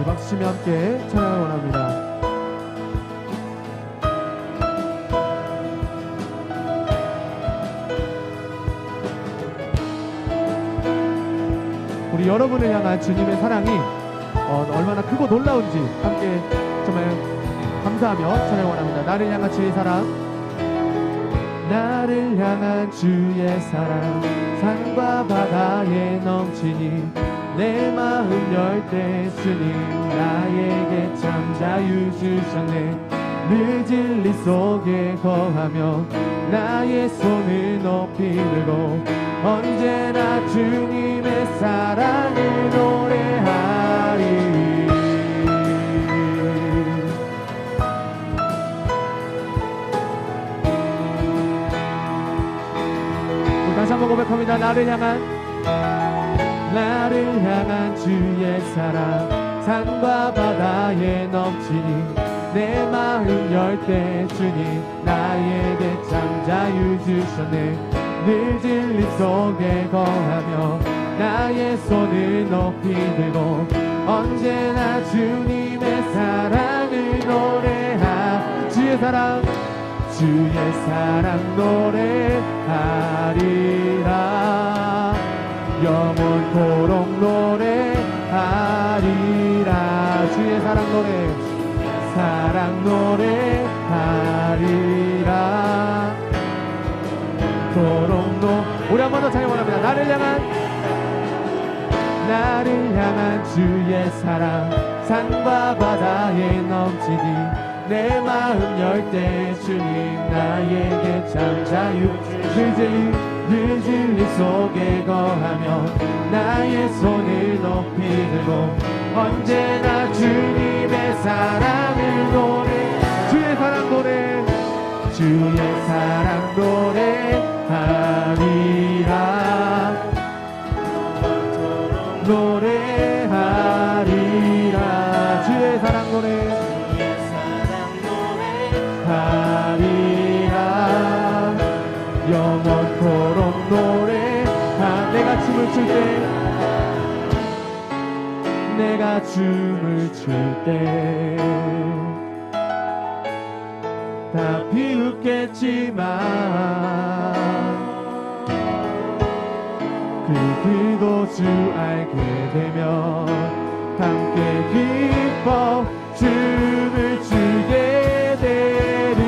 박수치며 함께 찬양을 원합니다. 우리 여러분을 향한 주님의 사랑이 얼마나 크고 놀라운지 함께 정말 감사하며 찬양을 원합니다. 나를 향한 주의 사랑, 나를 향한 주의 사랑, 산과 바다에 넘치니 내 마음 열 때 주님 나에게 참 자유 주셨네. 늘 진리 속에 거하며 나의 손을 높이 들고 언제나 주님의 사랑을 노래하리. 다시 한번 고백합니다. 나를 향한 주의 사랑, 산과 바다에 넘치니 내 마음 열 때 주님 나에게 참 자유 주셨네. 늘 진리 속에 거하며 나의 손을 높이 들고 언제나 주님의 사랑을 노래하. 주의 사랑 노래하리라. 영원토록 노래하리라. 주의 사랑 노래하리라. 토록 우리 한 번 더 찬양 원합니다. 나를 향한 주의 사랑, 산과 바다에 넘치니 내 마음 열 때 주님 나에게 참 자유. 늘 진리 속에 거하며 나의 손을 높이 들고 언제나 주님의 사랑을 노래. 주의 사랑 노래하리라. 노래하리라. 주의 사랑 노래하리라. 영원토록 노래하. 내가 춤을 출 때 다 비웃겠지만 그도 주 알게 되면 함께 기뻐 춤을 추게 되리.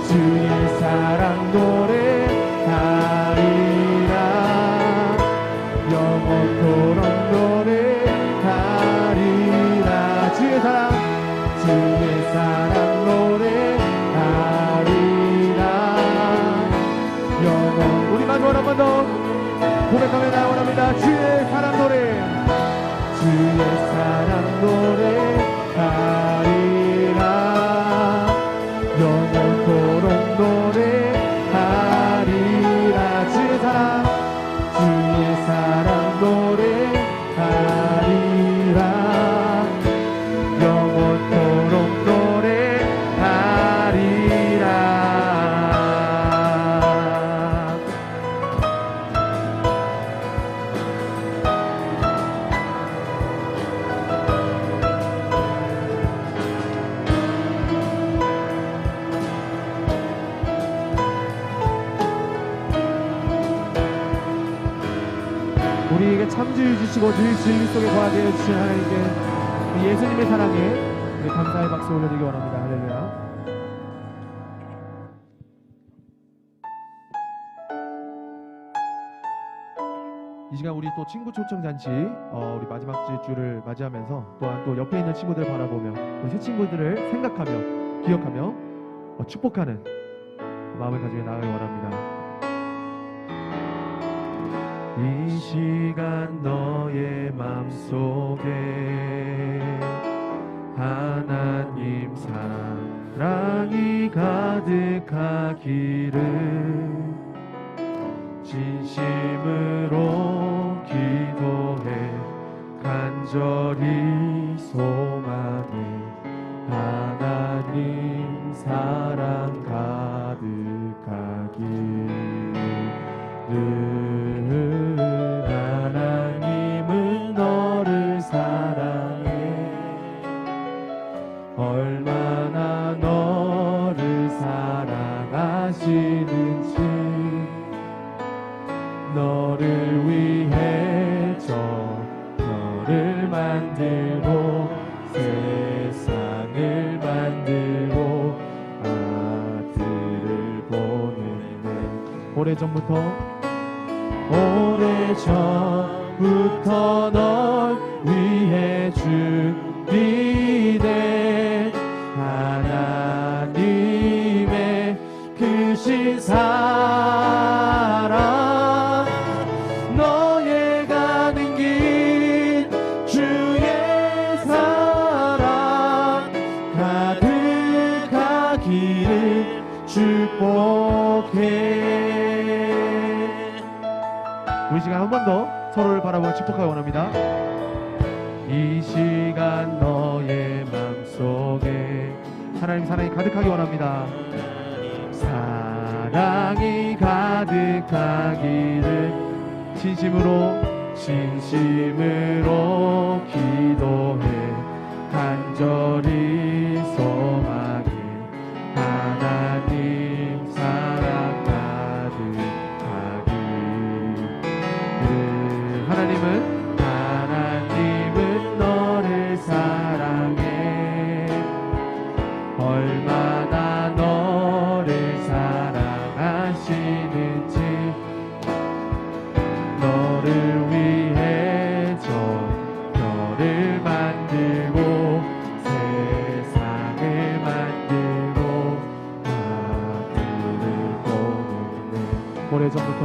주의 사랑 노래하리라. 영원토록 노래하리라. 주의 사랑 노래하리라. 영원. 우리 마지막 한 번 더 고백하며 나원합니다. 주의 사랑 노래하리라. 영원토록 노래하리라. 주의 사랑 노래하리라. 영원토록 노래하리라. 우리에게 참주해 주시고 늘 진리 속에 거하게 해주신 하나님께 예수님의 사랑에 우리 감사의 박수 올려드리기 원합니다. 할렐루야. 이 시간 우리 또 친구 초청 잔치 우리 마지막 주를 맞이하면서 또한 또 옆에 있는 친구들 바라보며 우리 새 친구들을 생각하며 기억하며 축복하는 마음을 가지고 나아가기 원합니다. 이 시간 너의 맘속에 하나님 사랑이 가득하기를 진심으로 기도해 간절히 소망해. 하나님 사랑 가득하기를 얼마나 너를 사랑하시는지 너를 위해 저 별을 만들고 세상을 만들고 아들을 보내네. 오래전부터 널 위해 준비된 하나님의 크신 사랑 너의 가는 길 주의 사랑 가득하기를 축복해. 우리 시간 한 번 더 서로를 바라보고 축복하기 원합니다. 이 시간 너의 마음속에 하나님 사랑이 가득하기 원합니다. 사랑이 가득하기를 진심으로 기도해 간절히 소망해. 하나님 사랑 가득하기를. 하나님은 너를 사랑해. 얼마나 너를 사랑하시는지 너를 위해 저 별을 만들고 세상을 만들고 아들을 보냈네. 오래전부터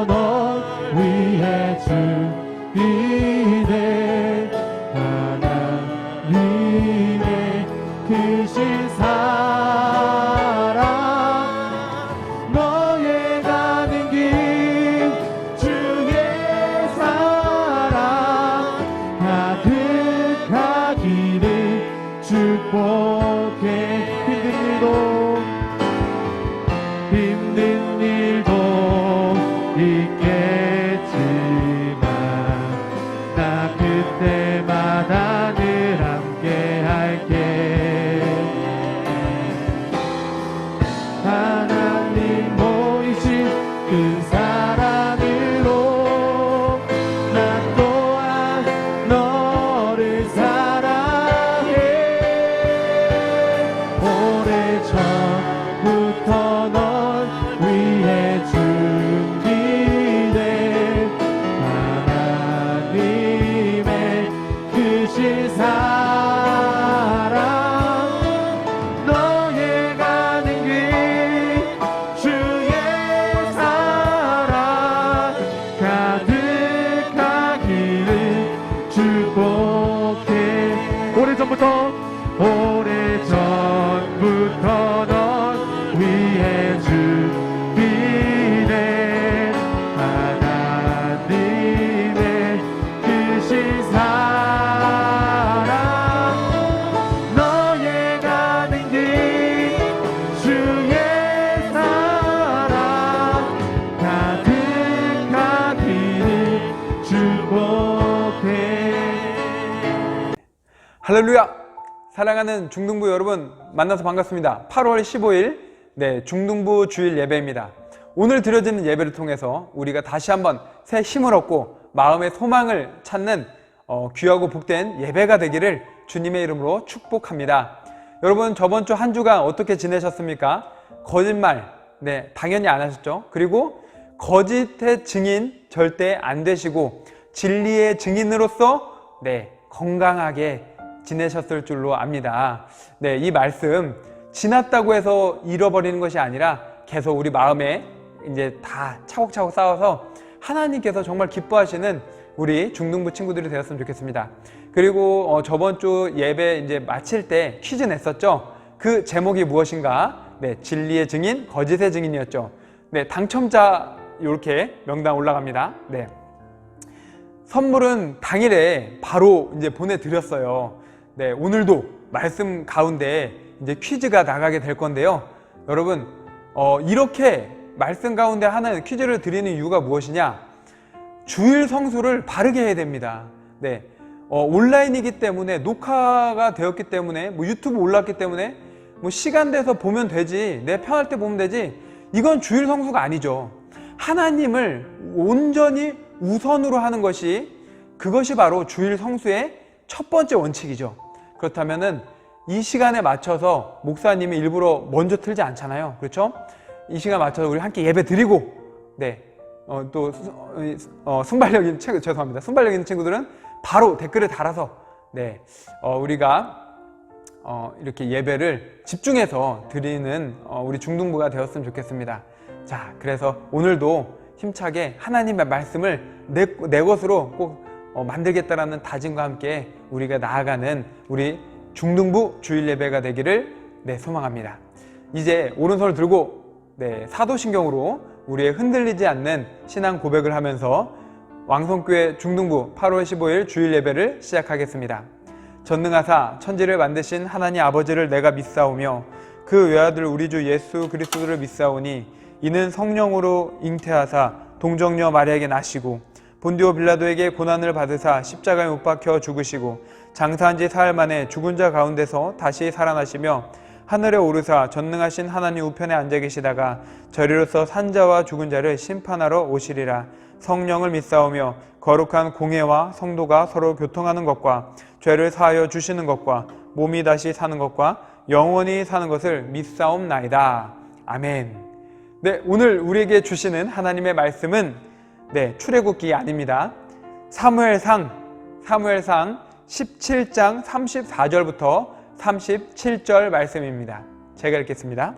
널 위해 준비된 하나님의 크신 사랑 너의 가는 길 주의 사랑 가득하기를 축복해. 힘든 일도 있겠지만 나 그때마다 늘 함께 할게. 하나님 보이신 그 사랑으로 나 또한 너를 사랑해. 오래전부터 널 위해 준비된 하나님의 크신 사랑 너의 가는 길 주의 사랑 가득하기를 축복해. 오래전부터 널 위해 준비된 하나님의 크신 사랑 너의 가는 길 주의 사랑 가득하기를 축복해. 할렐루야! 사랑하는 중등부 여러분 만나서 반갑습니다. 8월 15일 중등부 주일 예배입니다. 오늘 드려지는 예배를 통해서 우리가 다시 한번 새 힘을 얻고 마음의 소망을 찾는 귀하고 복된 예배가 되기를 주님의 이름으로 축복합니다. 여러분 저번 주 한 주간 어떻게 지내셨습니까? 거짓말 당연히 안 하셨죠? 그리고 거짓의 증인 절대 안 되시고 진리의 증인으로서 건강하게 지내셨을 줄로 압니다. 이 말씀 지났다고 해서 잃어버리는 것이 아니라 계속 우리 마음에 이제 다 차곡차곡 쌓아서 하나님께서 정말 기뻐하시는 우리 중등부 친구들이 되었으면 좋겠습니다. 그리고 저번 주 예배 이제 마칠 때 퀴즈 냈었죠. 그 제목이 무엇인가? 진리의 증인, 거짓의 증인이었죠. 당첨자 이렇게 명단 올라갑니다. 선물은 당일에 바로 이제 보내드렸어요. 오늘도 말씀 가운데 이제 퀴즈가 나가게 될 건데요. 여러분, 이렇게 말씀 가운데 하나의 퀴즈를 드리는 이유가 무엇이냐? 주일 성수를 바르게 해야 됩니다. 온라인이기 때문에, 녹화가 되었기 때문에, 뭐 유튜브 올랐기 때문에 뭐 시간 돼서 보면 되지, 내 편할 때 보면 되지, 이건 주일 성수가 아니죠. 하나님을 온전히 우선으로 하는 것이, 그것이 바로 주일 성수의 첫 번째 원칙이죠. 그렇다면은 이 시간에 맞춰서 목사님이 일부러 먼저 틀지 않잖아요. 그렇죠? 이 시간 맞춰서 우리 함께 예배 드리고, 또 순발력 있는 친구, 죄송합니다. 순발력 있는 친구들은 바로 댓글을 달아서, 우리가 이렇게 예배를 집중해서 드리는 우리 중등부가 되었으면 좋겠습니다. 자, 그래서 오늘도 힘차게 하나님의 말씀을 내 것으로 꼭 만들겠다라는 다짐과 함께 우리가 나아가는 우리 중등부 주일 예배가 되기를 소망합니다. 이제 오른손을 들고 사도신경으로 우리의 흔들리지 않는 신앙 고백을 하면서 왕성교회 중등부 8월 15일 주일 예배를 시작하겠습니다. 전능하사 천지를 만드신 하나님 아버지를 내가 믿사오며 그 외아들 우리 주 예수 그리스도를 믿사오니 이는 성령으로 잉태하사 동정녀 마리아에게 나시고 본디오 빌라도에게 고난을 받으사 십자가에 못 박혀 죽으시고 장사한 지 사흘 만에 죽은 자 가운데서 다시 살아나시며 하늘에 오르사 전능하신 하나님 우편에 앉아 계시다가 저리로서 산자와 죽은 자를 심판하러 오시리라. 성령을 믿사오며 거룩한 공회와 성도가 서로 교통하는 것과 죄를 사하여 주시는 것과 몸이 다시 사는 것과 영원히 사는 것을 믿사옵나이다. 아멘. 오늘 우리에게 주시는 하나님의 말씀은 출애굽기 아닙니다. 사무엘상 17장 34절부터 37절 말씀입니다. 제가 읽겠습니다.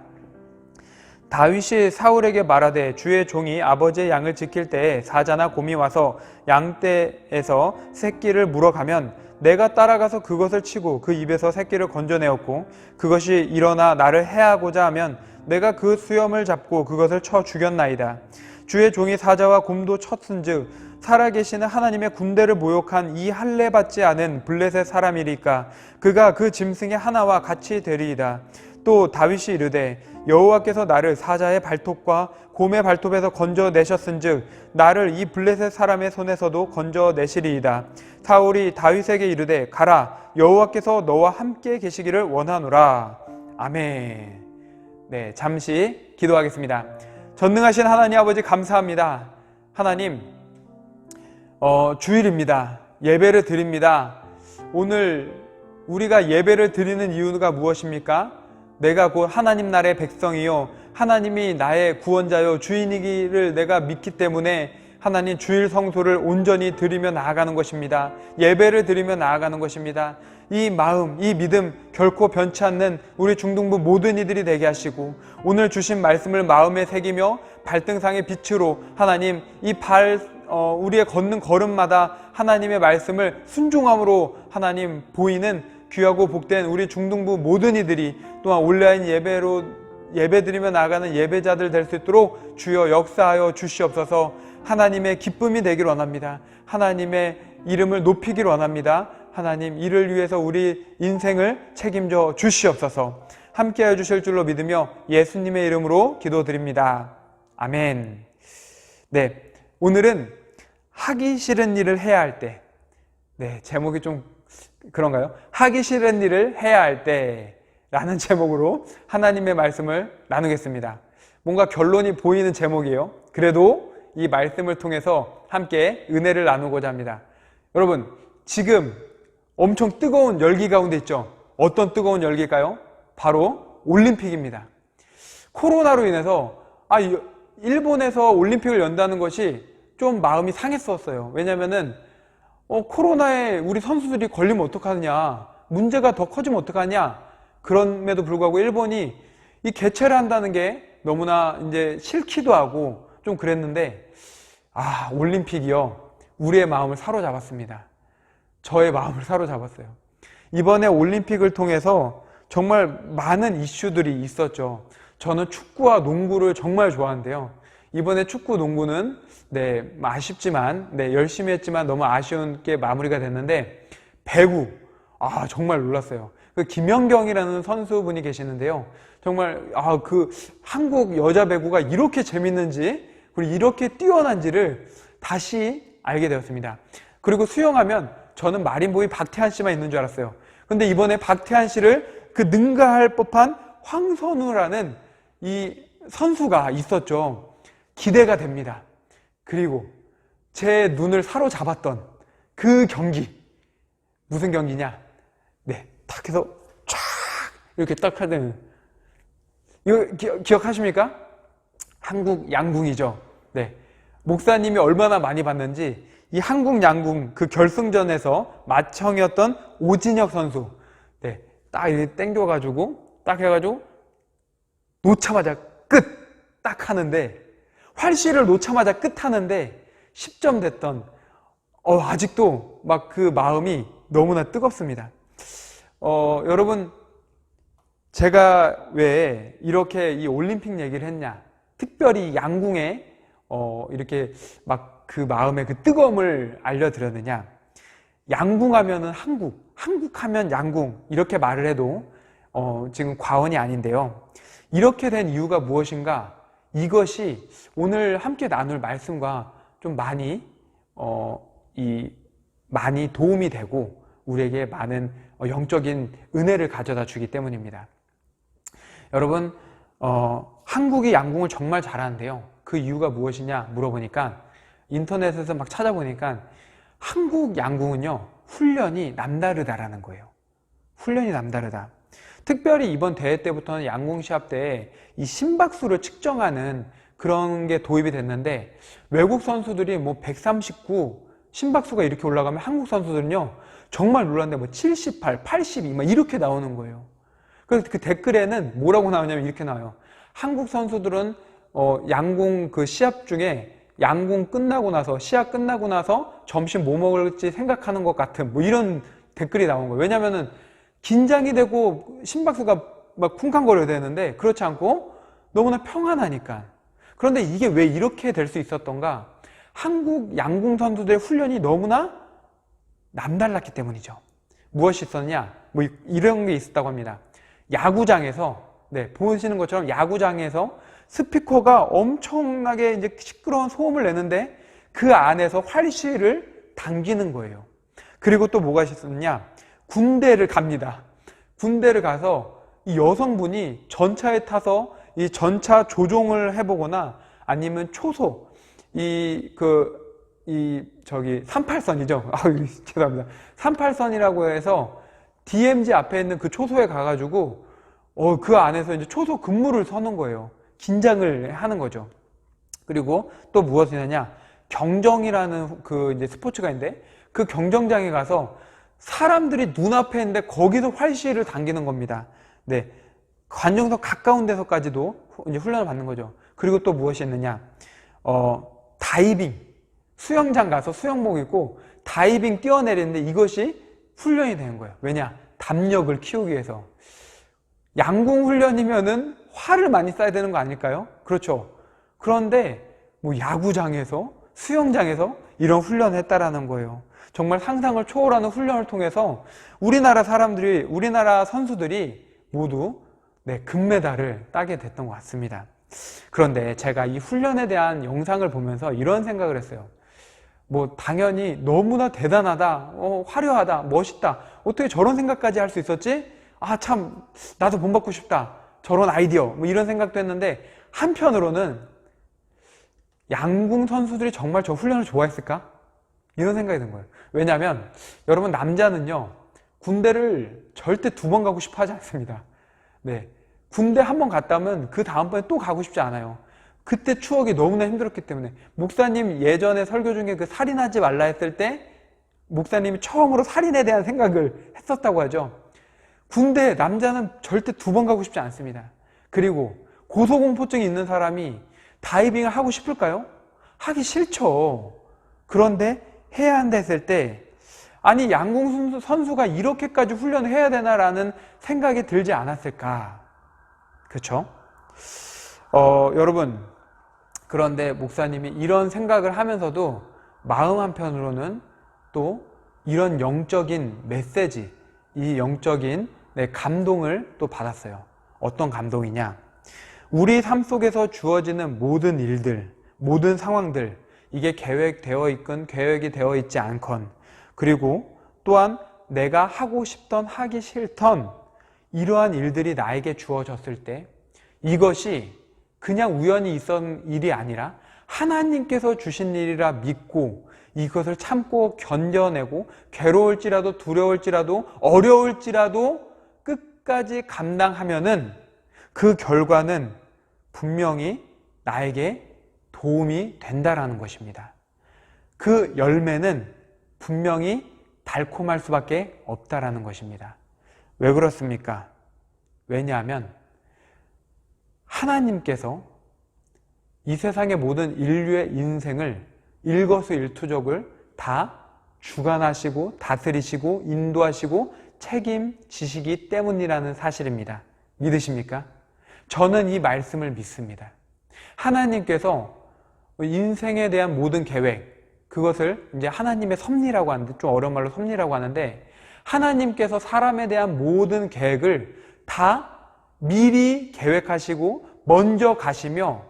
다윗이 사울에게 말하되 주의 종이 아버지의 양을 지킬 때에 사자나 곰이 와서 양떼에서 새끼를 물어가면 내가 따라가서 그것을 치고 그 입에서 새끼를 건져내었고 그것이 일어나 나를 해하고자 하면 내가 그 수염을 잡고 그것을 쳐 죽였나이다. 주의 종이 사자와 곰도 쳤은즉 살아계시는 하나님의 군대를 모욕한 이 할례 받지 않은 블레셋 사람이리까 그가 그 짐승의 하나와 같이 되리이다. 또 다윗이 이르되 여호와께서 나를 사자의 발톱과 곰의 발톱에서 건져내셨은즉 나를 이 블레셋 사람의 손에서도 건져내시리이다. 사울이 다윗에게 이르되 가라 여호와께서 너와 함께 계시기를 원하노라. 아멘. 잠시 기도하겠습니다. 전능하신 하나님 아버지 감사합니다. 하나님, 주일입니다. 예배를 드립니다. 오늘 우리가 예배를 드리는 이유가 무엇입니까? 내가 곧 하나님 나라의 백성이요 하나님이 나의 구원자요 주인이기를 내가 믿기 때문에 하나님 주일 성소를 온전히 드리며 나아가는 것입니다. 예배를 드리며 나아가는 것입니다. 이 마음, 이 믿음 결코 변치 않는 우리 중등부 모든 이들이 되게 하시고 오늘 주신 말씀을 마음에 새기며 발등상의 빛으로 하나님 우리의 걷는 걸음마다 하나님의 말씀을 순종함으로 하나님 보이는 귀하고 복된 우리 중등부 모든 이들이 또한 온라인 예배드리며 나아가는 예배자들 될 수 있도록 주여 역사하여 주시옵소서. 하나님의 기쁨이 되길 원합니다. 하나님의 이름을 높이길 원합니다. 하나님 이를 위해서 우리 인생을 책임져 주시옵소서. 함께하여 주실 줄로 믿으며 예수님의 이름으로 기도드립니다. 아멘. 오늘은 하기 싫은 일을 해야 할 때, 제목이 좀 그런가요? 하기 싫은 일을 해야 할 때라는 제목으로 하나님의 말씀을 나누겠습니다. 뭔가 결론이 보이는 제목이에요. 그래도 이 말씀을 통해서 함께 은혜를 나누고자 합니다. 여러분, 지금 엄청 뜨거운 열기 가운데 있죠? 어떤 뜨거운 열기일까요? 바로 올림픽입니다. 코로나로 인해서 일본에서 올림픽을 연다는 것이 좀 마음이 상했었어요. 왜냐면은 코로나에 우리 선수들이 걸리면 어떡하느냐, 문제가 더 커지면 어떡하냐, 그럼에도 불구하고 일본이 이 개최를 한다는 게 너무나 이제 싫기도 하고 좀 그랬는데 올림픽이요 우리의 마음을 사로잡았습니다. 저의 마음을 사로잡았어요. 이번에 올림픽을 통해서 정말 많은 이슈들이 있었죠. 저는 축구와 농구를 정말 좋아하는데요. 이번에 축구, 농구는 아쉽지만 열심히 했지만 너무 아쉬운 게 마무리가 됐는데 배구, 정말 놀랐어요. 그 김연경이라는 선수분이 계시는데요. 정말 그 한국 여자 배구가 이렇게 재밌는지 그리고 이렇게 뛰어난지를 다시 알게 되었습니다. 그리고 수영하면 저는 마린보이 박태환 씨만 있는 줄 알았어요. 근데 이번에 박태환 씨를 그 능가할 법한 황선우라는 이 선수가 있었죠. 기대가 됩니다. 그리고 제 눈을 사로잡았던 그 경기, 무슨 경기냐? 네, 딱 해서 쫙 이렇게 딱 하는, 이거 기억하십니까? 한국 양궁이죠. 네, 목사님이 얼마나 많이 봤는지 이 한국 양궁 그 결승전에서 마청이었던 오진혁 선수, 네, 딱 이렇게 땡겨가지고 딱 해가지고 놓자마자 끝 딱 하는데, 활시를 놓자마자 끝 하는데 10점 됐던, 아직도 막 그 마음이 너무나 뜨겁습니다. 여러분, 제가 왜 이렇게 이 올림픽 얘기를 했냐? 특별히 양궁에 이렇게 막 그 마음의 그 뜨거움을 알려드렸느냐? 양궁하면은 한국하면 양궁 이렇게 말을 해도 지금 과언이 아닌데요. 이렇게 된 이유가 무엇인가? 이것이 오늘 함께 나눌 말씀과 좀 많이 많이 도움이 되고 우리에게 많은 영적인 은혜를 가져다 주기 때문입니다. 여러분, 한국이 양궁을 정말 잘하는데요. 그 이유가 무엇이냐 물어보니까 인터넷에서 막 찾아보니까 한국 양궁은요, 훈련이 남다르다라는 거예요. 훈련이 남다르다. 특별히 이번 대회 때부터는 양궁 시합 때 이 심박수를 측정하는 그런 게 도입이 됐는데, 외국 선수들이 뭐 139 심박수가 이렇게 올라가면 한국 선수들은요 정말 놀랐는데 뭐 78, 82 막 이렇게 나오는 거예요. 그래서 그 댓글에는 뭐라고 나오냐면 이렇게 나와요. 한국 선수들은 양궁 그 시합 중에 양궁 끝나고 나서, 시합 끝나고 나서 점심 뭐 먹을지 생각하는 것 같은 뭐 이런 댓글이 나온 거예요. 왜냐면은 긴장이 되고 심박수가 막 쿵쾅거려야 되는데 그렇지 않고 너무나 평안하니까. 그런데 이게 왜 이렇게 될 수 있었던가? 한국 양궁 선수들의 훈련이 너무나 남달랐기 때문이죠. 무엇이 있었냐? 뭐 이런 게 있었다고 합니다. 야구장에서, 네, 보시는 것처럼 야구장에서 스피커가 엄청나게 이제 시끄러운 소음을 내는데 그 안에서 활시를 당기는 거예요. 그리고 또 뭐가 있었냐? 군대를 갑니다. 군대를 가서 이 여성분이 전차에 타서 이 전차 조종을 해보거나 아니면 초소, 38선이죠. 아유, 죄송합니다. 38선이라고 해서 DMZ 앞에 있는 그 초소에 가가지고, 그 안에서 이제 초소 근무를 서는 거예요. 긴장을 하는 거죠. 그리고 또 무엇을 하냐? 경정이라는 그 이제 스포츠가 있는데, 그 경정장에 가서 사람들이 눈앞에 있는데 거기서 활시를 당기는 겁니다. 네. 관중석 가까운 데서까지도 이제 훈련을 받는 거죠. 그리고 또 무엇이 있느냐? 다이빙. 수영장 가서 수영복 입고 다이빙 뛰어내리는데 이것이 훈련이 되는 거예요. 왜냐? 담력을 키우기 위해서. 양궁 훈련이면은 활을 많이 쏴야 되는 거 아닐까요? 그렇죠. 그런데 뭐 야구장에서, 수영장에서 이런 훈련을 했다라는 거예요. 정말 상상을 초월하는 훈련을 통해서 우리나라 선수들이 모두 금메달을 따게 됐던 것 같습니다. 그런데 제가 이 훈련에 대한 영상을 보면서 이런 생각을 했어요. 뭐 당연히 너무나 대단하다, 화려하다, 멋있다, 어떻게 저런 생각까지 할 수 있었지? 아, 참 나도 본받고 싶다, 저런 아이디어, 뭐 이런 생각도 했는데, 한편으로는 양궁 선수들이 정말 저 훈련을 좋아했을까? 이런 생각이 든 거예요. 왜냐하면 여러분, 남자는요 군대를 절대 2번 가고 싶어 하지 않습니다. 네, 군대 한 번 갔다 오면 그 다음번에 또 가고 싶지 않아요. 그때 추억이 너무나 힘들었기 때문에. 목사님 예전에 설교 중에 그 살인하지 말라 했을 때 목사님이 처음으로 살인에 대한 생각을 했었다고 하죠. 군대, 남자는 절대 2번 가고 싶지 않습니다. 그리고 고소공포증이 있는 사람이 다이빙을 하고 싶을까요? 하기 싫죠. 그런데 해야 한다 했을 때, 아니 양궁 선수가 이렇게까지 훈련을 해야 되나라는 생각이 들지 않았을까. 그렇죠? 여러분, 그런데 목사님이 이런 생각을 하면서도 마음 한편으로는 또 이런 영적인 메시지, 이 영적인 감동을 또 받았어요. 어떤 감동이냐? 우리 삶 속에서 주어지는 모든 일들, 모든 상황들, 이게 계획이 되어 있건 계획이 되어 있지 않건, 그리고 또한 내가 하고 싶던 하기 싫던 이러한 일들이 나에게 주어졌을 때 이것이 그냥 우연히 있었던 일이 아니라 하나님께서 주신 일이라 믿고 이것을 참고 견뎌내고 괴로울지라도 두려울지라도 어려울지라도 끝까지 감당하면은 그 결과는 분명히 나에게 도움이 된다라는 것입니다. 그 열매는 분명히 달콤할 수밖에 없다라는 것입니다. 왜 그렇습니까? 왜냐하면 하나님께서 이 세상의 모든 인류의 인생을 일거수일투족을 다 주관하시고 다스리시고 인도하시고 책임지시기 때문이라는 사실입니다. 믿으십니까? 저는 이 말씀을 믿습니다. 하나님께서 인생에 대한 모든 계획, 그것을 이제 하나님의 섭리라고 하는데, 좀 어려운 말로 섭리라고 하는데, 하나님께서 사람에 대한 모든 계획을 다 미리 계획하시고 먼저 가시며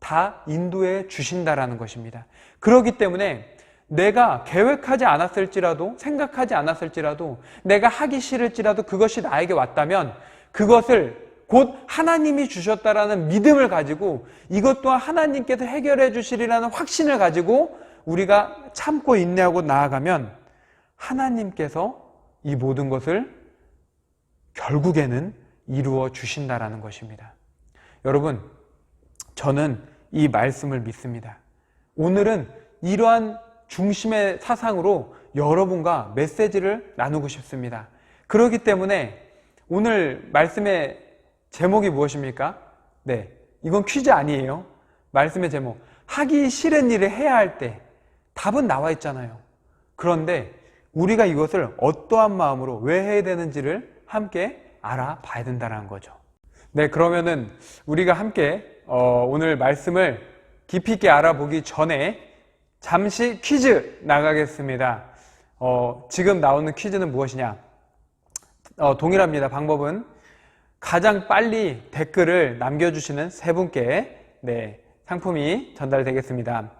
다 인도해 주신다라는 것입니다. 그렇기 때문에 내가 계획하지 않았을지라도, 생각하지 않았을지라도, 내가 하기 싫을지라도 그것이 나에게 왔다면 그것을 곧 하나님이 주셨다라는 믿음을 가지고 이것 또한 하나님께서 해결해 주시리라는 확신을 가지고 우리가 참고 인내하고 나아가면 하나님께서 이 모든 것을 결국에는 이루어 주신다라는 것입니다. 여러분, 저는 이 말씀을 믿습니다. 오늘은 이러한 중심의 사상으로 여러분과 메시지를 나누고 싶습니다. 그렇기 때문에 오늘 말씀의 제목이 무엇입니까? 네, 이건 퀴즈 아니에요. 말씀의 제목, 하기 싫은 일을 해야 할 때 답은 나와 있잖아요. 그런데 우리가 이것을 어떠한 마음으로 왜 해야 되는지를 함께 알아봐야 된다는 거죠. 네, 그러면은 우리가 함께 오늘 말씀을 깊이 있게 알아보기 전에 잠시 퀴즈 나가겠습니다. 지금 나오는 퀴즈는 무엇이냐? 동일합니다. 방법은 가장 빨리 댓글을 남겨주시는 세 분께 상품이 전달되겠습니다.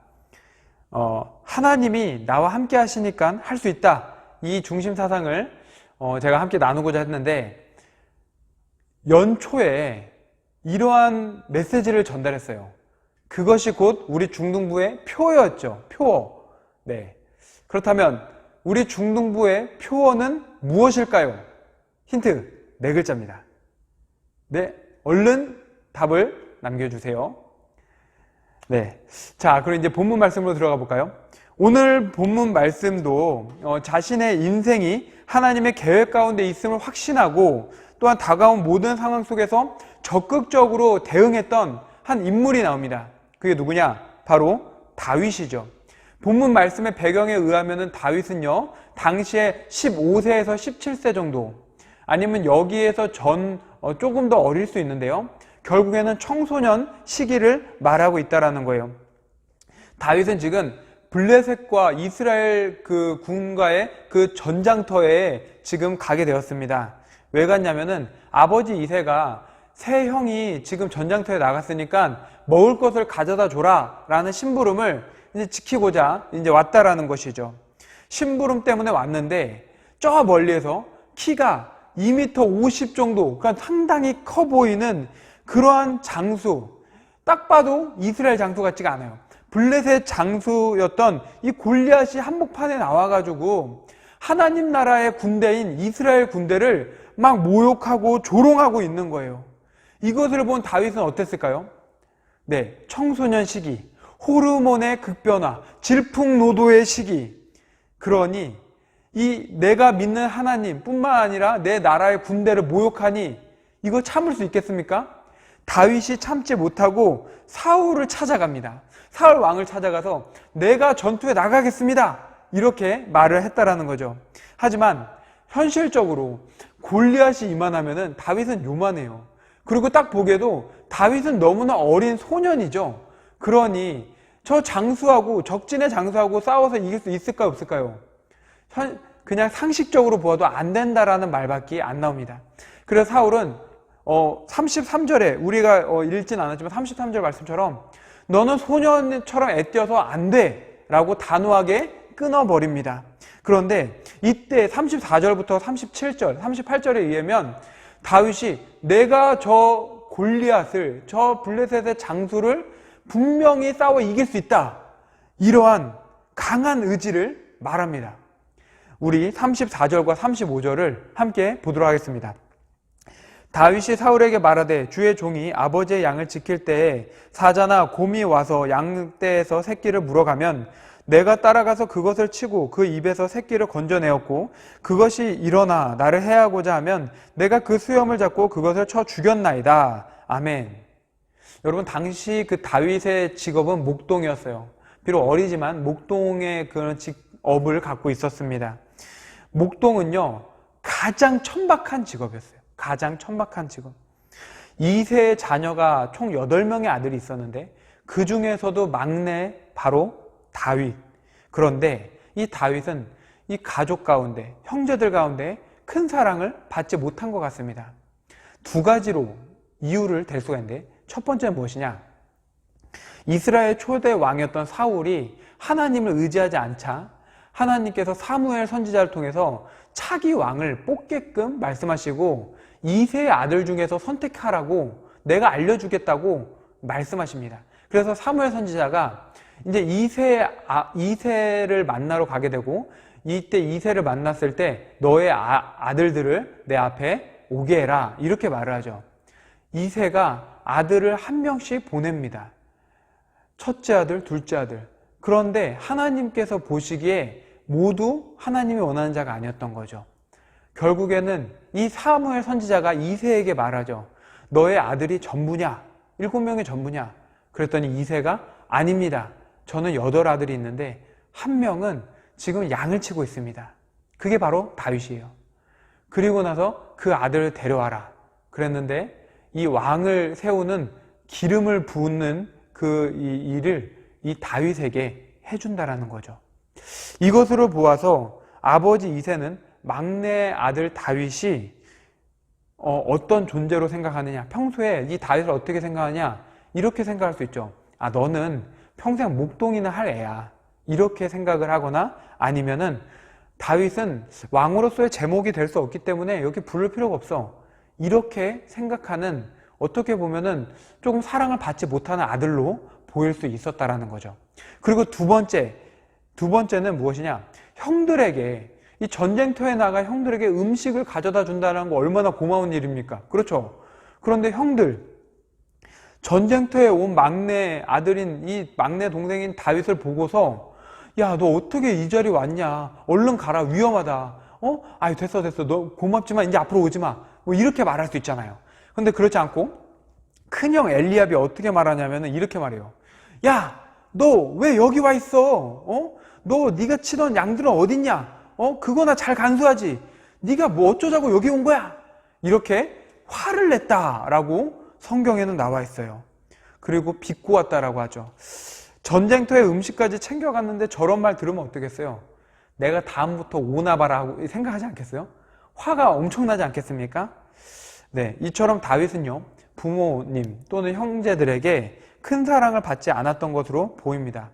하나님이 나와 함께 하시니까 할 수 있다. 이 중심 사상을 제가 함께 나누고자 했는데 연초에 이러한 메시지를 전달했어요. 그것이 곧 우리 중등부의 표어였죠. 표어. 네. 그렇다면 우리 중등부의 표어는 무엇일까요? 힌트, 4글자입니다. 네, 얼른 답을 남겨주세요. 네. 자, 그럼 이제 본문 말씀으로 들어가 볼까요? 오늘 본문 말씀도 자신의 인생이 하나님의 계획 가운데 있음을 확신하고 또한 다가온 모든 상황 속에서 적극적으로 대응했던 한 인물이 나옵니다. 그게 누구냐? 바로 다윗이죠. 본문 말씀의 배경에 의하면 다윗은요, 당시에 15세에서 17세 정도, 아니면 여기에서 조금 더 어릴 수 있는데요, 결국에는 청소년 시기를 말하고 있다라는 거예요. 다윗은 지금 블레셋과 이스라엘 그 군과의 그 전장터에 지금 가게 되었습니다. 왜 갔냐면은 아버지 이새가 새 형이 지금 전장터에 나갔으니까 먹을 것을 가져다 줘라 라는 심부름을 이제 지키고자 이제 왔다라는 것이죠. 심부름 때문에 왔는데 저 멀리에서 키가 2m 50 정도, 그러니까 상당히 커 보이는 그러한 장수, 딱 봐도 이스라엘 장수 같지가 않아요. 블레셋 장수였던 이 골리앗이 한복판에 나와가지고 하나님 나라의 군대인 이스라엘 군대를 막 모욕하고 조롱하고 있는 거예요. 이것을 본 다윗은 어땠을까요? 네, 청소년 시기, 호르몬의 극변화, 질풍노도의 시기. 그러니 이 내가 믿는 하나님 뿐만 아니라 내 나라의 군대를 모욕하니 이거 참을 수 있겠습니까? 다윗이 참지 못하고 사울을 찾아갑니다. 사울 왕을 찾아가서 내가 전투에 나가겠습니다, 이렇게 말을 했다라는 거죠. 하지만 현실적으로 골리앗이 이만하면은 다윗은 요만해요. 그리고 딱 보기에도 다윗은 너무나 어린 소년이죠. 그러니 저 장수하고, 적진의 장수하고 싸워서 이길 수 있을까요, 없을까요? 그냥 상식적으로 보아도 안 된다라는 말밖에 안 나옵니다. 그래서 사울은 33절에 우리가 읽진 않았지만 33절 말씀처럼 너는 소년처럼 애뛰어서 안 돼 라고 단호하게 끊어버립니다. 그런데 이때 34절부터 37절, 38절에 의하면 다윗이 내가 저 골리앗을, 저 블레셋의 장수를 분명히 싸워 이길 수 있다, 이러한 강한 의지를 말합니다. 우리 34절과 35절을 함께 보도록 하겠습니다. 다윗이 사울에게 말하되 주의 종이 아버지의 양을 지킬 때에 사자나 곰이 와서 양떼에서 새끼를 물어가면 내가 따라가서 그것을 치고 그 입에서 새끼를 건져내었고 그것이 일어나 나를 해하고자 하면 내가 그 수염을 잡고 그것을 쳐 죽였나이다. 아멘. 여러분, 당시 그 다윗의 직업은 목동이었어요. 비록 어리지만 목동의 그런 직업을 갖고 있었습니다. 목동은요, 가장 천박한 직업이었어요. 가장 천박한 직업. 2세의 자녀가 총 8명의 아들이 있었는데 그 중에서도 막내 바로 다윗. 그런데 이 다윗은 이 가족 가운데, 형제들 가운데 큰 사랑을 받지 못한 것 같습니다. 두 가지로 이유를 댈 수가 있는데, 첫 번째는 무엇이냐? 이스라엘 초대 왕이었던 사울이 하나님을 의지하지 않자 하나님께서 사무엘 선지자를 통해서 차기 왕을 뽑게끔 말씀하시고 2세의 아들 중에서 선택하라고 내가 알려주겠다고 말씀하십니다. 그래서 사무엘 선지자가 이제 2세를 만나러 가게 되고, 이때 2세를 만났을 때 너의 아들들을 내 앞에 오게 해라, 이렇게 말을 하죠. 2세가 아들을 한 명씩 보냅니다. 첫째 아들, 둘째 아들. 그런데 하나님께서 보시기에 모두 하나님이 원하는 자가 아니었던 거죠. 결국에는 이 사무엘 선지자가 2세에게 말하죠. 너의 아들이 전부냐? 7명이 전부냐? 그랬더니 2세가 아닙니다. 저는 8아들이 있는데 한 명은 지금 양을 치고 있습니다. 그게 바로 다윗이에요. 그리고 나서 그 아들을 데려와라 그랬는데, 이 왕을 세우는 기름을 붓는 그 일을 이 다윗에게 해준다라는 거죠. 이것으로 보아서 아버지 이새는 막내 아들 다윗이 어떤 존재로 생각하느냐, 평소에 이 다윗을 어떻게 생각하냐, 이렇게 생각할 수 있죠. 아, 너는 평생 목동이나 할 애야, 이렇게 생각을 하거나, 아니면은 다윗은 왕으로서의 제목이 될 수 없기 때문에 여기 부를 필요가 없어, 이렇게 생각하는, 어떻게 보면은 조금 사랑을 받지 못하는 아들로 보일 수 있었다라는 거죠. 그리고 두 번째는 무엇이냐? 형들에게, 이 전쟁터에 나가 형들에게 음식을 가져다 준다는 거 얼마나 고마운 일입니까? 그렇죠? 그런데 형들, 전쟁터에 온 막내 아들인 이 막내 동생인 다윗을 보고서 야, 너 어떻게 이 자리 왔냐? 얼른 가라, 위험하다. 아이, 됐어. 너 고맙지만 이제 앞으로 오지 마. 뭐 이렇게 말할 수 있잖아요. 근데 그렇지 않고 큰형 엘리압이 어떻게 말하냐면 이렇게 말해요. 야, 너 왜 여기 와 있어? 네가 치던 양들은 어딨냐? 그거나 잘 간수하지. 네가 뭐 어쩌자고 여기 온 거야? 이렇게 화를 냈다라고 성경에는 나와 있어요. 그리고 빚고 왔다라고 하죠. 전쟁터에 음식까지 챙겨갔는데 저런 말 들으면 어떻겠어요? 내가 다음부터 오나 봐라 하고 생각하지 않겠어요? 화가 엄청나지 않겠습니까? 네, 이처럼 다윗은요, 부모님 또는 형제들에게 큰 사랑을 받지 않았던 것으로 보입니다.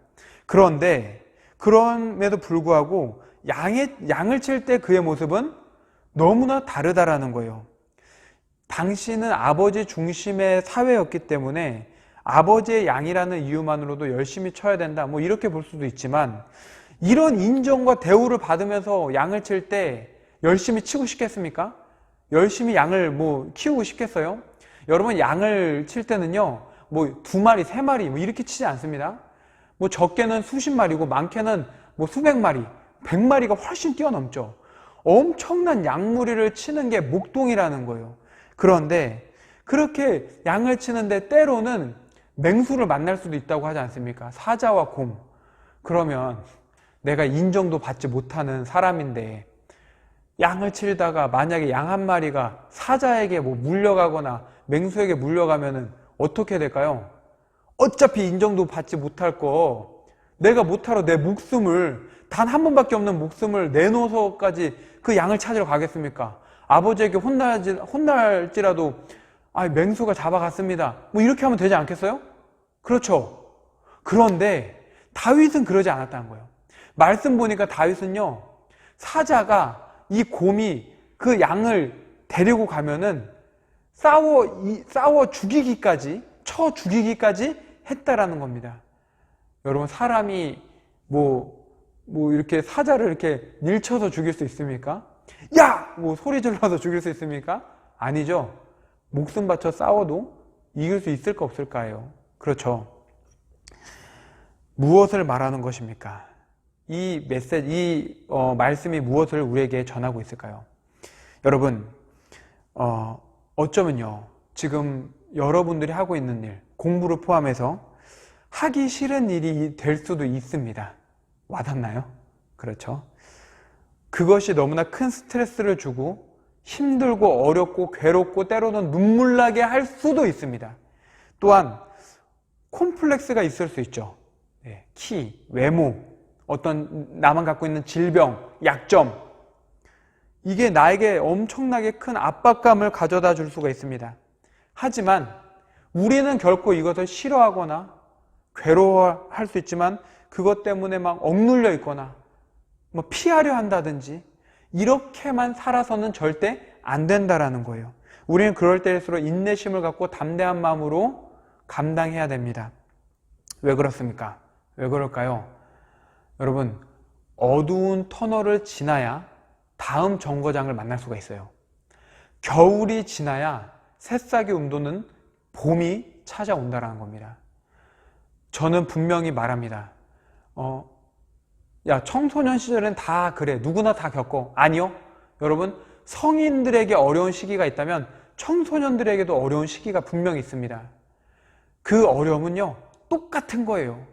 그런데 그럼에도 불구하고 양을 칠 때 그의 모습은 너무나 다르다라는 거예요. 당시는 아버지 중심의 사회였기 때문에 아버지의 양이라는 이유만으로도 열심히 쳐야 된다, 뭐 이렇게 볼 수도 있지만, 이런 인정과 대우를 받으면서 양을 칠 때 열심히 치고 싶겠습니까? 열심히 양을 키우고 싶겠어요? 여러분, 양을 칠 때는요, 2마리, 3마리 이렇게 치지 않습니다. 적게는 수십 마리고 많게는 수백 마리, 100마리가 훨씬 뛰어넘죠. 엄청난 양무리를 치는 게 목동이라는 거예요. 그런데 그렇게 양을 치는데 때로는 맹수를 만날 수도 있다고 하지 않습니까? 사자와 곰. 그러면 내가 인정도 받지 못하는 사람인데 양을 치다가 만약에 양 한 마리가 사자에게 물려가거나 맹수에게 물려가면은 어떻게 될까요? 어차피 인정도 받지 못할 거 내가 못하러 내 목숨을, 단 한 번밖에 없는 목숨을 내놓아서까지 그 양을 찾으러 가겠습니까? 아버지에게 혼날지라도 맹수가 잡아갔습니다, 이렇게 하면 되지 않겠어요? 그렇죠. 그런데 다윗은 그러지 않았다는 거예요. 말씀 보니까 다윗은요, 사자가 이 곰이 그 양을 데리고 가면은 싸워 죽이기까지, 쳐 죽이기까지 했다라는 겁니다. 여러분, 사람이 이렇게 사자를 이렇게 밀쳐서 죽일 수 있습니까? 야! 소리 질러서 죽일 수 있습니까? 아니죠. 목숨 바쳐 싸워도 이길 수 있을까 없을까요? 그렇죠. 무엇을 말하는 것입니까? 이 말씀이 무엇을 우리에게 전하고 있을까요? 여러분, 어쩌면요, 지금 여러분들이 하고 있는 일, 공부를 포함해서 하기 싫은 일이 될 수도 있습니다. 와닿나요? 그렇죠. 그것이 너무나 큰 스트레스를 주고 힘들고 어렵고 괴롭고 때로는 눈물 나게 할 수도 있습니다. 또한 콤플렉스가 있을 수 있죠. 키, 외모, 어떤 나만 갖고 있는 질병, 약점, 이게 나에게 엄청나게 큰 압박감을 가져다 줄 수가 있습니다. 하지만 우리는 결코 이것을 싫어하거나 괴로워할 수 있지만 그것 때문에 막 억눌려 있거나 피하려 한다든지 이렇게만 살아서는 절대 안 된다라는 거예요. 우리는 그럴 때일수록 인내심을 갖고 담대한 마음으로 감당해야 됩니다. 왜 그렇습니까? 왜 그럴까요? 여러분, 어두운 터널을 지나야 다음 정거장을 만날 수가 있어요. 겨울이 지나야 새싹이 움도는 봄이 찾아온다는 겁니다. 저는 분명히 말합니다. 야, 청소년 시절엔 다 그래. 누구나 다 겪어. 아니요. 여러분, 성인들에게 어려운 시기가 있다면 청소년들에게도 어려운 시기가 분명히 있습니다. 그 어려움은요, 똑같은 거예요.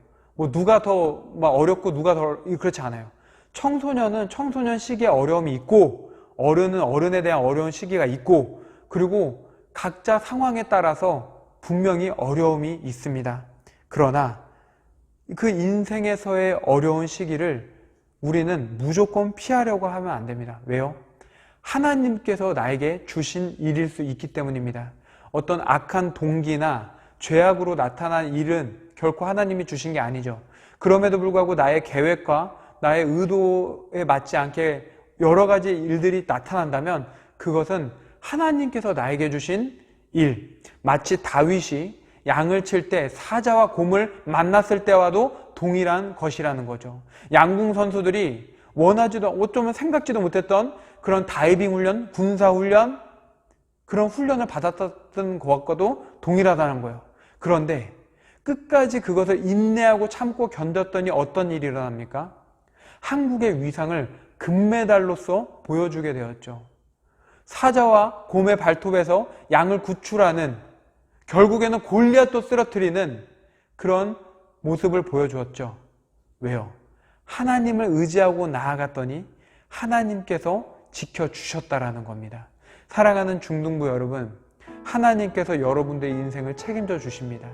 누가 더 어렵고 누가 더 그렇지 않아요. 청소년은 청소년 시기에 어려움이 있고 어른은 어른에 대한 어려운 시기가 있고 그리고 각자 상황에 따라서 분명히 어려움이 있습니다. 그러나 그 인생에서의 어려운 시기를 우리는 무조건 피하려고 하면 안 됩니다. 왜요? 하나님께서 나에게 주신 일일 수 있기 때문입니다. 어떤 악한 동기나 죄악으로 나타난 일은 결코 하나님이 주신 게 아니죠. 그럼에도 불구하고 나의 계획과 나의 의도에 맞지 않게 여러 가지 일들이 나타난다면 그것은 하나님께서 나에게 주신 일, 마치 다윗이 양을 칠 때 사자와 곰을 만났을 때와도 동일한 것이라는 거죠. 양궁 선수들이 원하지도 어쩌면 생각지도 못했던 그런 다이빙 훈련, 군사 훈련, 그런 훈련을 받았던 것과도 동일하다는 거예요. 그런데 끝까지 그것을 인내하고 참고 견뎠더니 어떤 일이 일어납니까? 한국의 위상을 금메달로서 보여주게 되었죠. 사자와 곰의 발톱에서 양을 구출하는, 결국에는 골리앗도 쓰러뜨리는 그런 모습을 보여주었죠. 왜요? 하나님을 의지하고 나아갔더니 하나님께서 지켜주셨다라는 겁니다. 사랑하는 중등부 여러분, 하나님께서 여러분들의 인생을 책임져 주십니다.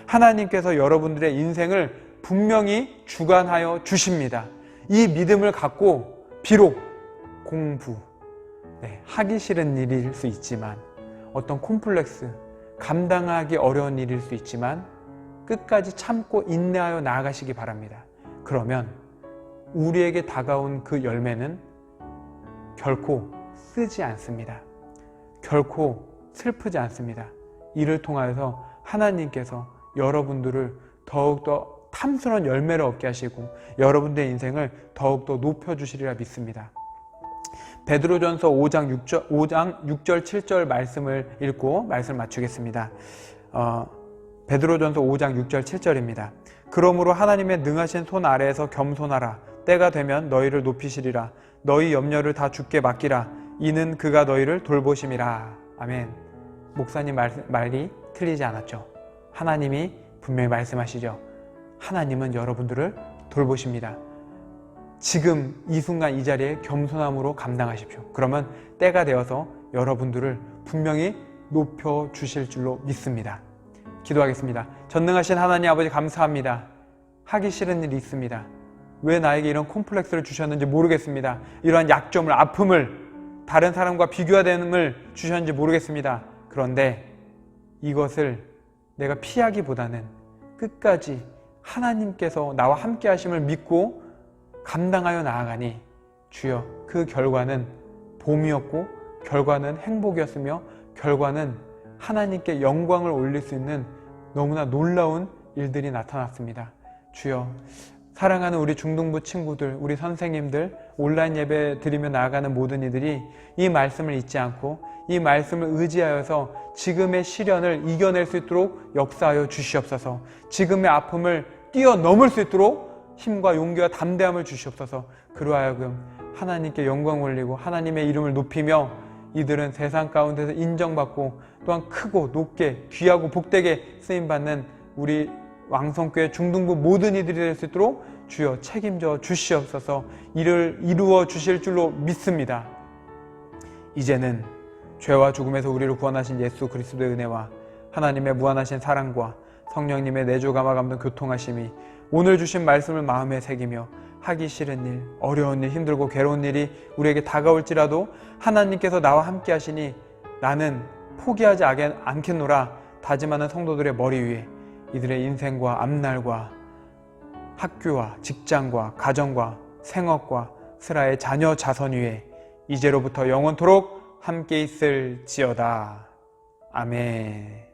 하나님께서 여러분들의 인생을 분명히 주관하여 주십니다. 이 믿음을 갖고 비록 공부, 하기 싫은 일일 수 있지만 어떤 콤플렉스, 감당하기 어려운 일일 수 있지만 끝까지 참고 인내하여 나아가시기 바랍니다. 그러면 우리에게 다가온 그 열매는 결코 쓰지 않습니다. 결코 슬프지 않습니다. 이를 통하여서 하나님께서 여러분들을 더욱더 탐스러운 열매를 얻게 하시고 여러분들의 인생을 더욱더 높여주시리라 믿습니다. 베드로전서 5장 6절 7절 말씀을 읽고 말씀을 마치겠습니다. 베드로전서 5장 6절 7절입니다. 그러므로 하나님의 능하신 손 아래에서 겸손하라. 때가 되면 너희를 높이시리라. 너희 염려를 다 주께 맡기라. 이는 그가 너희를 돌보심이라. 아멘. 목사님 말이 틀리지 않았죠. 하나님이 분명히 말씀하시죠. 하나님은 여러분들을 돌보십니다. 지금 이 순간 이 자리에 겸손함으로 감당하십시오. 그러면 때가 되어서 여러분들을 분명히 높여주실 줄로 믿습니다. 기도하겠습니다. 전능하신 하나님 아버지 감사합니다. 하기 싫은 일이 있습니다. 왜 나에게 이런 콤플렉스를 주셨는지 모르겠습니다. 이러한 약점을, 아픔을, 다른 사람과 비교됨을 주셨는지 모르겠습니다. 그런데 이것을 내가 피하기보다는 끝까지 하나님께서 나와 함께 하심을 믿고 감당하여 나아가니 주여 그 결과는 봄이었고 결과는 행복이었으며 결과는 하나님께 영광을 올릴 수 있는 너무나 놀라운 일들이 나타났습니다. 주여, 사랑하는 우리 중등부 친구들, 우리 선생님들, 온라인 예배 드리며 나아가는 모든 이들이 이 말씀을 잊지 않고 이 말씀을 의지하여서 지금의 시련을 이겨낼 수 있도록 역사하여 주시옵소서. 지금의 아픔을 뛰어넘을 수 있도록 힘과 용기와 담대함을 주시옵소서. 그러하여금 하나님께 영광 올리고 하나님의 이름을 높이며 이들은 세상 가운데서 인정받고 또한 크고 높게 귀하고 복되게 쓰임받는 우리 왕성교회 중등부 모든 이들이 될 수 있도록 주여 책임져 주시옵소서. 이를 이루어 주실 줄로 믿습니다. 이제는 죄와 죽음에서 우리를 구원하신 예수 그리스도의 은혜와 하나님의 무한하신 사랑과 성령님의 내주 감화 감동 교통하심이 오늘 주신 말씀을 마음에 새기며 하기 싫은 일, 어려운 일, 힘들고 괴로운 일이 우리에게 다가올지라도 하나님께서 나와 함께 하시니 나는 포기하지 않겠노라 다짐하는 성도들의 머리 위에 이들의 인생과 앞날과 학교와 직장과 가정과 생업과 스라의 자녀 자손 위에 이제로부터 영원토록 함께 있을지어다. 아멘.